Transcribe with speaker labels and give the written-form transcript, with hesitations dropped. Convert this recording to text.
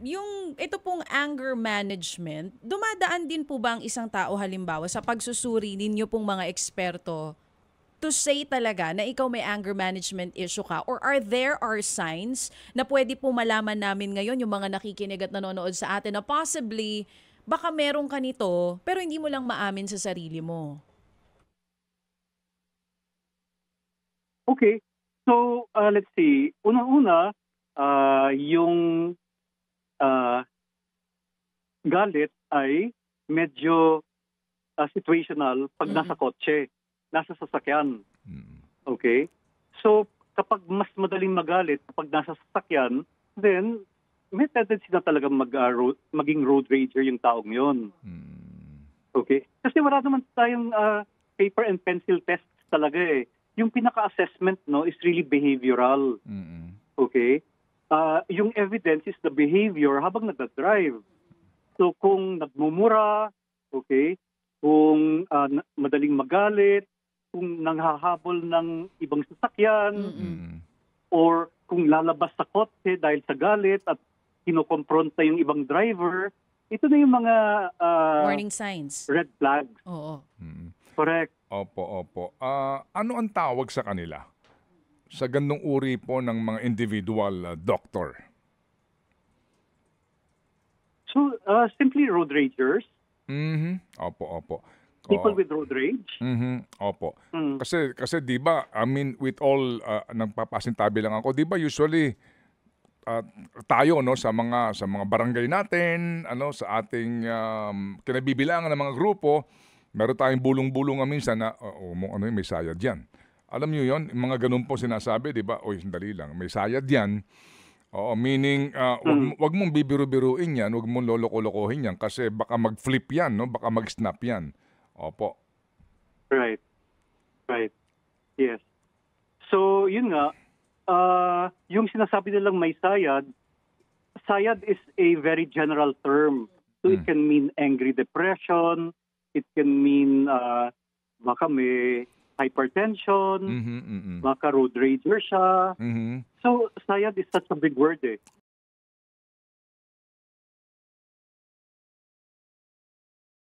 Speaker 1: yung ito pong anger management, dumadaan din po ba ang isang tao halimbawa sa pagsusuri ninyo pong mga eksperto to say talaga na ikaw may anger management issue ka? Or are signs na pwede po malaman namin ngayon yung mga nakikinig at nanonood sa atin na possibly baka meron ka nito pero hindi mo lang maamin sa sarili mo?
Speaker 2: Okay. So, let's see. Unang-una, yung ah, galit ay medyo situational pag nasa kotse, nasa sasakyan.
Speaker 3: Mm.
Speaker 2: Okay? So, kapag mas madaling magalit kapag nasa sasakyan, then may tendency na talaga maging road rager yung taong yon.
Speaker 3: Mm.
Speaker 2: Okay? Kasi wala naman tayong paper and pencil tests talaga eh. Yung pinaka-assessment no is really behavioral.
Speaker 3: Mm.
Speaker 2: Okay? Yung evidence is the behavior habang nagdadrive. So kung nagmumura, okay, kung madaling magalit, kung nanghahabol ng ibang sasakyan,
Speaker 3: Mm.
Speaker 2: or kung lalabas sa kotse dahil sa galit at kinokompronta yung ibang driver, ito na yung mga
Speaker 1: Warning signs.
Speaker 2: red flags.
Speaker 1: Oo.
Speaker 3: Mm.
Speaker 2: Correct.
Speaker 3: Opo. Ano ang tawag sa kanila? Sa gandong uri po ng mga individual doctor.
Speaker 2: So simply road ragers,
Speaker 3: Mhm. Opo.
Speaker 2: people with road rage.
Speaker 3: Mhm. Opo.
Speaker 2: Mm.
Speaker 3: Kasi 'di ba, I mean with all nagpapasintabi lang ako, 'di ba usually tayo no sa mga barangay natin, sa ating kinabibilangan ng mga grupo, meron tayong bulong-bulungan minsan na may sayad diyan. Alam niyo 'yon, mga ganun po sinasabi, 'di ba? Oy, sandali lang, may sayad 'yan. Oo, meaning wag mong bibiru-biruin 'yan, wag mong loloko-lokohin 'yan kasi baka mag-flip 'yan, no? Baka mag-snap 'yan. Opo.
Speaker 2: Right. Yes. So, yun nga, yung sinasabi nilang may sayad is a very general term. So, it can mean angry depression, it can mean baka may hypertension,
Speaker 3: Mhm.
Speaker 2: baka road rager siya.
Speaker 3: Mhm.
Speaker 2: So, sayad is such a big word eh.